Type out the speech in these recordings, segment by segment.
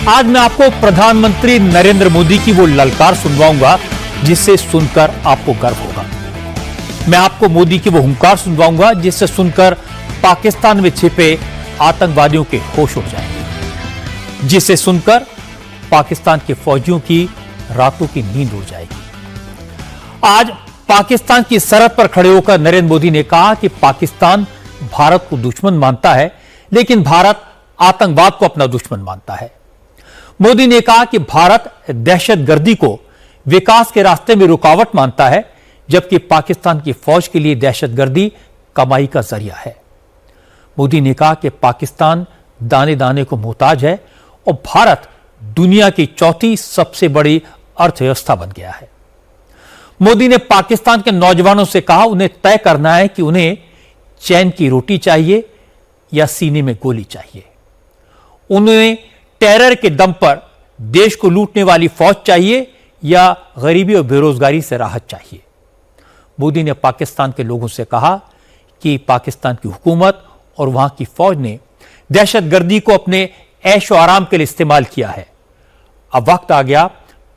आज मैं आपको प्रधानमंत्री नरेंद्र मोदी की वो ललकार सुनवाऊंगा जिससे सुनकर आपको गर्व होगा। मैं आपको मोदी की वो हुंकार सुनवाऊंगा जिससे सुनकर पाकिस्तान में छिपे आतंकवादियों के होश उड़ जाएंगे, जिसे सुनकर पाकिस्तान के फौजियों की रातों की नींद उड़ जाएगी। आज पाकिस्तान की सरहद पर खड़े होकर नरेंद्र मोदी ने कहा कि पाकिस्तान भारत को दुश्मन मानता है, लेकिन भारत आतंकवाद को अपना दुश्मन मानता है। मोदी ने कहा कि भारत दहशतगर्दी को विकास के रास्ते में रुकावट मानता है, जबकि पाकिस्तान की फौज के लिए दहशतगर्दी कमाई का जरिया है। मोदी ने कहा कि पाकिस्तान दाने दाने को मोहताज है और भारत दुनिया की चौथी सबसे बड़ी अर्थव्यवस्था बन गया है। मोदी ने पाकिस्तान के नौजवानों से कहा उन्हें तय करना है कि उन्हें चैन की रोटी चाहिए या सीने में गोली चाहिए। उन्हें टेरर के दम पर देश को लूटने वाली फौज चाहिए या गरीबी और बेरोजगारी से राहत चाहिए। मोदी ने पाकिस्तान के लोगों से कहा कि पाकिस्तान की हुकूमत और वहां की फौज ने दहशतगर्दी को अपने ऐशो आराम के लिए इस्तेमाल किया है। अब वक्त आ गया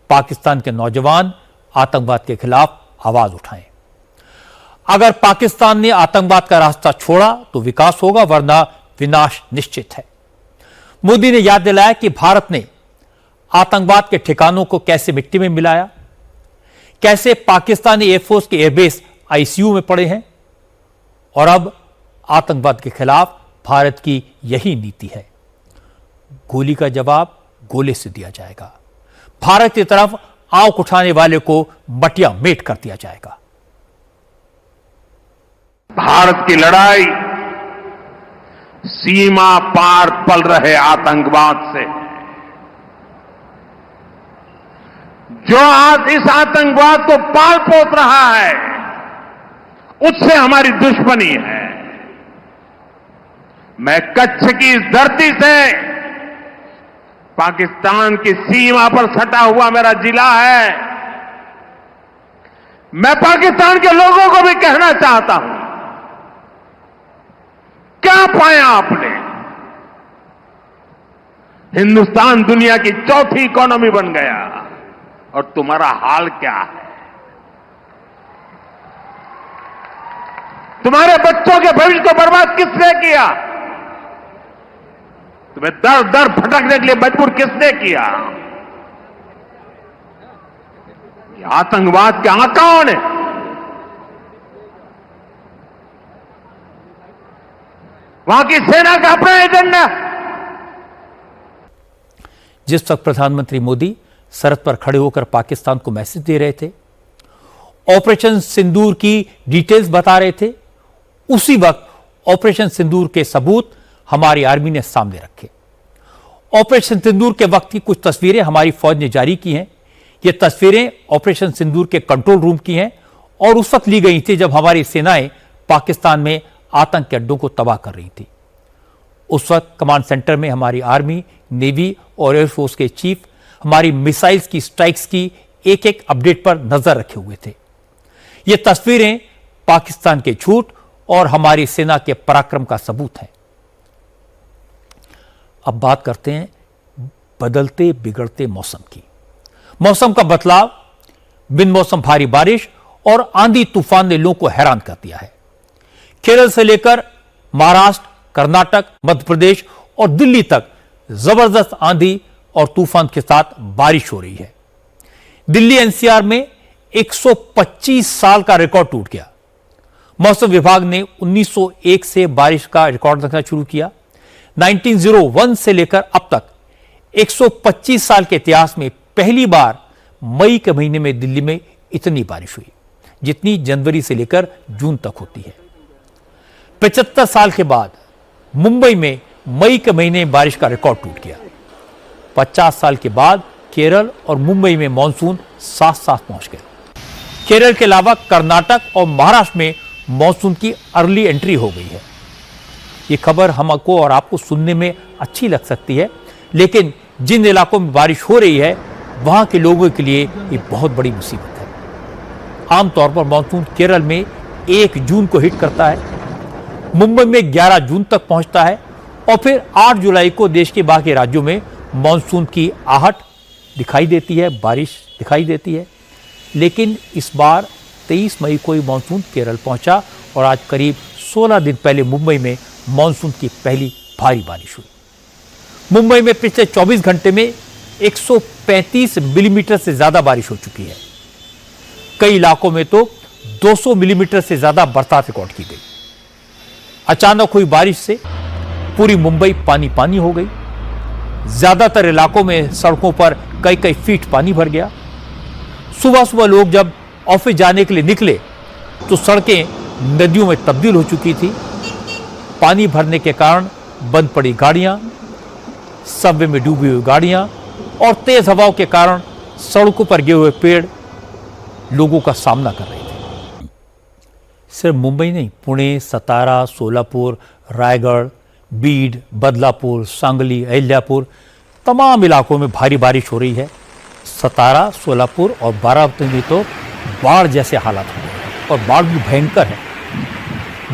पाकिस्तान के नौजवान आतंकवाद के खिलाफ आवाज उठाएं। अगर पाकिस्तान ने आतंकवाद का रास्ता छोड़ा तो विकास होगा, वरना विनाश निश्चित है। मोदी ने याद दिलाया कि भारत ने आतंकवाद के ठिकानों को कैसे मिट्टी में मिलाया, कैसे पाकिस्तानी एयरफोर्स के एयरबेस आईसीयू में पड़े हैं, और अब आतंकवाद के खिलाफ भारत की यही नीति है। गोली का जवाब गोले से दिया जाएगा। भारत की तरफ आंख उठाने वाले को मटिया मेट कर दिया जाएगा। भारत की लड़ाई सीमा पार पल रहे आतंकवाद से, जो आज इस आतंकवाद को पाल पोस रहा है, उससे हमारी दुश्मनी है। मैं कच्छ की इस धरती से, पाकिस्तान की सीमा पर सटा हुआ मेरा जिला है, मैं पाकिस्तान के लोगों को भी कहना चाहता हूं, क्या पाया आपने? हिंदुस्तान दुनिया की चौथी इकोनॉमी बन गया और तुम्हारा हाल क्या है? तुम्हारे बच्चों के भविष्य को बर्बाद किसने किया? तुम्हें दर दर भटकने के लिए मजबूर किसने किया? ये आतंकवाद के आकाओं ने। वहां की सेना का अपना एजेंडा। जिस वक्त प्रधानमंत्री मोदी सरहद पर खड़े होकर पाकिस्तान को मैसेज दे रहे थे, ऑपरेशन सिंदूर की डिटेल्स बता रहे थे, उसी वक्त ऑपरेशन सिंदूर के सबूत हमारी आर्मी ने सामने रखे। ऑपरेशन सिंदूर के वक्त की कुछ तस्वीरें हमारी फौज ने जारी की हैं। ये तस्वीरें ऑपरेशन सिंदूर के कंट्रोल रूम की हैं और उस वक्त ली गई थी जब हमारी सेनाएं पाकिस्तान में आतंक के अड्डों को तबाह कर रही थी। उस वक्त कमांड सेंटर में हमारी आर्मी, नेवी और एयरफोर्स के चीफ हमारी मिसाइल्स की स्ट्राइक्स की एक एक अपडेट पर नजर रखे हुए थे। ये तस्वीरें पाकिस्तान के झूठ और हमारी सेना के पराक्रम का सबूत है। अब बात करते हैं बदलते बिगड़ते मौसम की। मौसम का बदलाव, बिन मौसम भारी बारिश और आंधी तूफान ने लोगों को हैरान कर दिया है। केरल से लेकर महाराष्ट्र, कर्नाटक, मध्य प्रदेश और दिल्ली तक जबरदस्त आंधी और तूफान के साथ बारिश हो रही है। दिल्ली एनसीआर में 125 साल का रिकॉर्ड टूट गया। मौसम विभाग ने 1901 से बारिश का रिकॉर्ड रखना शुरू किया। 1901 से लेकर अब तक 125 साल के इतिहास में पहली बार मई के महीने में दिल्ली में इतनी बारिश हुई जितनी जनवरी से लेकर जून तक होती है। 75 साल के बाद मुंबई में मई के महीने में बारिश का रिकॉर्ड टूट गया। 50 साल के बाद केरल और मुंबई में मानसून साथ साथ पहुंच गए। केरल के अलावा कर्नाटक और महाराष्ट्र में मानसून की अर्ली एंट्री हो गई है। ये खबर हमको और आपको सुनने में अच्छी लग सकती है, लेकिन जिन इलाकों में बारिश हो रही है वहां के लोगों के लिए ये बहुत बड़ी मुसीबत है। आमतौर पर मानसून केरल में 1 जून को हिट करता है, मुंबई में 11 जून तक पहुंचता है और फिर 8 जुलाई को देश के बाकी राज्यों में मॉनसून की आहट दिखाई देती है, बारिश दिखाई देती है, लेकिन इस बार 23 मई को ही मॉनसून केरल पहुंचा और आज करीब 16 दिन पहले मुंबई में मॉनसून की पहली भारी बारिश हुई। मुंबई में पिछले 24 घंटे में 135 मिलीमीटर से ज्यादा बारिश हो चुकी है। कई इलाकों में तो 200 मिलीमीटर से ज्यादा बरसात रिकॉर्ड की गई। अचानक हुई बारिश से पूरी मुंबई पानी पानी हो गई। ज्यादातर इलाकों में सड़कों पर कई कई फीट पानी भर गया। सुबह सुबह लोग जब ऑफिस जाने के लिए निकले तो सड़कें नदियों में तब्दील हो चुकी थी। पानी भरने के कारण बंद पड़ी गाड़ियां, सबवे में डूबी हुई गाड़ियां और तेज हवाओं के कारण सड़कों पर गिरे हुए पेड़ लोगों का सामना कर रहे थे। सिर्फ मुंबई नहीं, पुणे, सतारा, सोलापुर, रायगढ़, बीड, बदलापुर, सांगली, अहिल्यापुर तमाम इलाकों में भारी बारिश हो रही है। सतारा, सोलापुर और बाराबंकी में तो बाढ़ जैसे हालात हो गए और बाढ़ भी भयंकर है।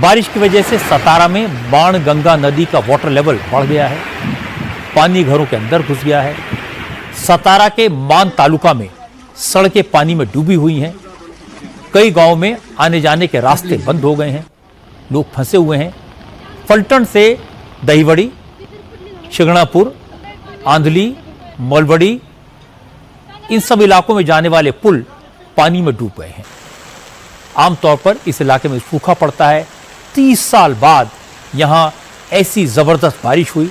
बारिश की वजह से सतारा में बाणगंगा नदी का वाटर लेवल बढ़ गया है, पानी घरों के अंदर घुस गया है। सतारा के मान तालुका में सड़कें पानी में डूबी हुई हैं। कई गांवों में आने जाने के रास्ते बंद हो गए हैं, लोग फंसे हुए हैं। फलटन से दहीवड़ी, शिगणापुर, आंधली, मलबड़ी, इन सब इलाकों में जाने वाले पुल पानी में डूब गए हैं। आमतौर पर इस इलाके में सूखा पड़ता है। 30 साल बाद यहां ऐसी जबरदस्त बारिश हुई,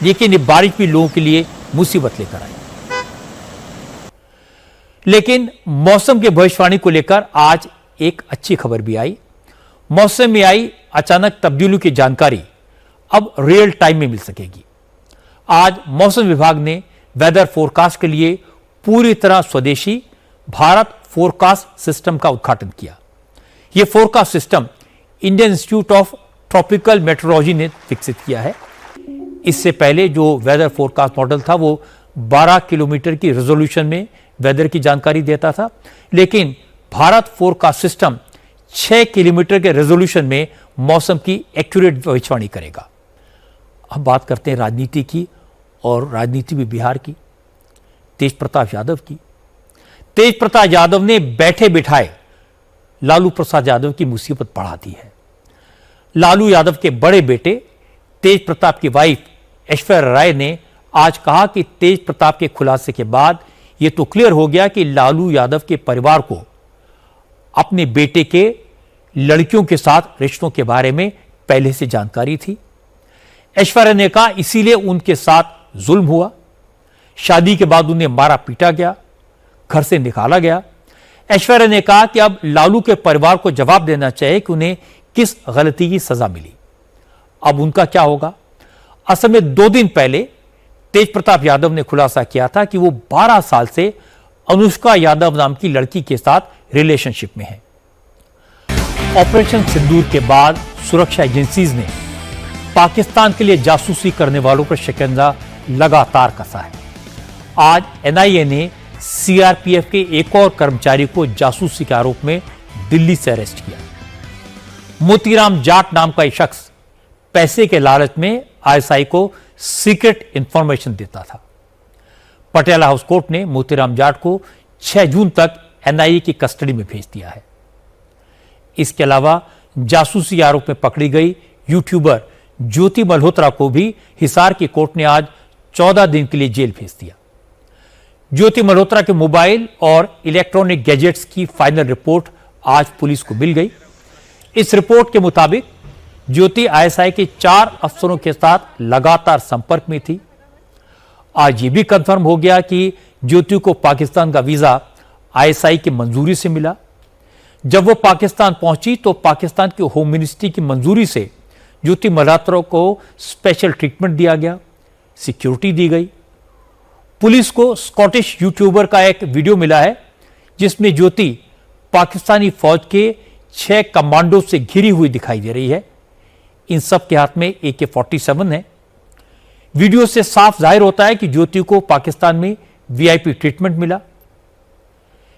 लेकिन ये बारिश भी लोगों के लिए मुसीबत लेकर आई। लेकिन मौसम के भविष्यवाणी को लेकर आज एक अच्छी खबर भी आई। मौसम में आई अचानक तब्दीलियों की जानकारी अब रियल टाइम में मिल सकेगी। आज मौसम विभाग ने वेदर फोरकास्ट के लिए पूरी तरह स्वदेशी भारत फोरकास्ट सिस्टम का उद्घाटन किया। यह forecast system Indian institute of tropical metrology ने विकसित किया है। इससे पहले जो वेदर फोरकास्ट मॉडल था वो 12 किलोमीटर की रेजोल्यूशन में वेदर की जानकारी देता था, लेकिन भारत फोरकास्ट सिस्टम 6 किलोमीटर के रेजोल्यूशन में मौसम की एक्यूरेट भविष्यवाणी करेगा। अब बात करते हैं राजनीति की, और राजनीति भी बिहार की, तेज प्रताप यादव की। तेज प्रताप यादव ने बैठे बिठाए लालू प्रसाद यादव की मुसीबत बढ़ा दी है। लालू यादव के बड़े बेटे तेज प्रताप की वाइफ ऐश्वर्या राय ने आज कहा कि तेज प्रताप के खुलासे के बाद यह तो क्लियर हो गया कि लालू यादव के परिवार को अपने बेटे के लड़कियों के साथ रिश्तों के बारे में पहले से जानकारी थी। ऐश्वर्या ने कहा इसीलिए उनके साथ जुल्म हुआ। शादी के बाद उन्हें मारा पीटा गया, घर से निकाला गया। ऐश्वर्या ने कहा कि अब लालू के परिवार को जवाब देना चाहिए कि उन्हें किस गलती की सजा मिली। अब उनका क्या होगा? असल में 2 दिन पहले तेज प्रताप यादव ने खुलासा किया था कि वो 12 साल से अनुष्का यादव नाम की लड़की के साथ रिलेशनशिप में है। ऑपरेशन सिंदूर के बाद सुरक्षा एजेंसीज ने पाकिस्तान के लिए जासूसी करने वालों पर शिकंजा लगातार कसा है। आज एनआईए ने सीआरपीएफ के एक और कर्मचारी को जासूसी के आरोप में दिल्ली से अरेस्ट किया। मोतीराम जाट नाम का एक शख्स पैसे के लालच में आईएसआई को सीक्रेट इंफॉर्मेशन देता था। पटियाला हाउस कोर्ट ने मोतीराम जाट को 6 जून तक एनआईए की कस्टडी में भेज दिया है। इसके अलावा जासूसी आरोप में पकड़ी गई यूट्यूबर ज्योति मल्होत्रा को भी हिसार की कोर्ट ने आज 14 दिन के लिए जेल भेज दिया। ज्योति मल्होत्रा के मोबाइल और इलेक्ट्रॉनिक गैजेट्स की फाइनल रिपोर्ट आज पुलिस को मिल गई। इस रिपोर्ट के मुताबिक ज्योति आईएसआई के 4 अफसरों के साथ लगातार संपर्क में थी। आज यह भी कंफर्म हो गया कि ज्योति को पाकिस्तान का वीजा आईएसआई की मंजूरी से मिला। जब वो पाकिस्तान पहुंची तो पाकिस्तान की होम मिनिस्ट्री की मंजूरी से ज्योति मल्होत्रा को स्पेशल ट्रीटमेंट दिया गया, सिक्योरिटी दी गई। पुलिस को स्कॉटिश यूट्यूबर का एक वीडियो मिला है जिसमें ज्योति पाकिस्तानी फौज के 6 कमांडो से घिरी हुई दिखाई दे रही है। इन सब के हाथ में AK-47 है। वीडियो से साफ जाहिर होता है कि ज्योति को पाकिस्तान में वीआईपी ट्रीटमेंट मिला।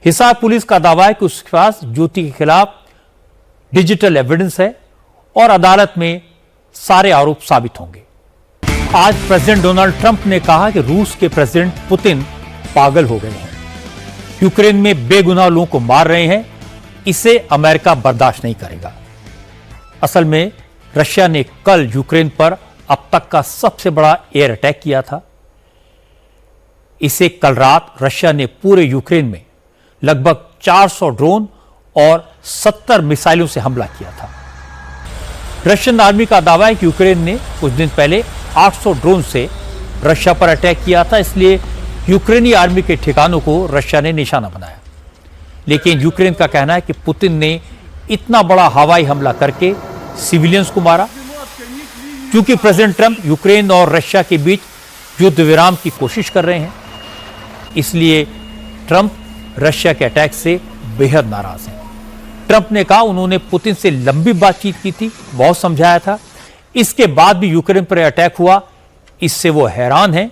हिसार पुलिस का दावा है कि उसके पास ज्योति के खिलाफ डिजिटल एविडेंस है और अदालत में सारे आरोप साबित होंगे। आज प्रेसिडेंट डोनाल्ड ट्रंप ने कहा कि रूस के प्रेसिडेंट पुतिन पागल हो गए हैं, यूक्रेन में बेगुनाह लोगों को मार रहे हैं, इसे अमेरिका बर्दाश्त नहीं करेगा। असल में रशिया ने कल यूक्रेन पर अब तक का सबसे बड़ा एयर अटैक किया था। इसे कल रात रशिया ने पूरे यूक्रेन में लगभग 400 ड्रोन और 70 मिसाइलों से हमला किया था। रशियन आर्मी का दावा है कि यूक्रेन ने कुछ दिन पहले 800 ड्रोन से रशिया पर अटैक किया था, इसलिए यूक्रेनी आर्मी के ठिकानों को रशिया ने निशाना बनाया। लेकिन यूक्रेन का कहना है कि पुतिन ने इतना बड़ा हवाई हमला करके सिविलियंस को मारा। क्योंकि प्रेसिडेंट ट्रंप यूक्रेन और रशिया के बीच युद्ध विराम की कोशिश कर रहे हैं, इसलिए ट्रंप रशिया के अटैक से बेहद नाराज हैं। ट्रंप ने कहा उन्होंने पुतिन से लंबी बातचीत की थी, बहुत समझाया था, इसके बाद भी यूक्रेन पर अटैक हुआ, इससे वो हैरान हैं।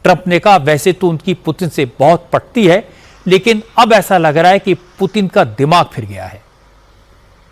ट्रंप ने कहा वैसे तो उनकी पुतिन से बहुत पटती है, लेकिन अब ऐसा लग रहा है कि पुतिन का दिमाग फिर गया है।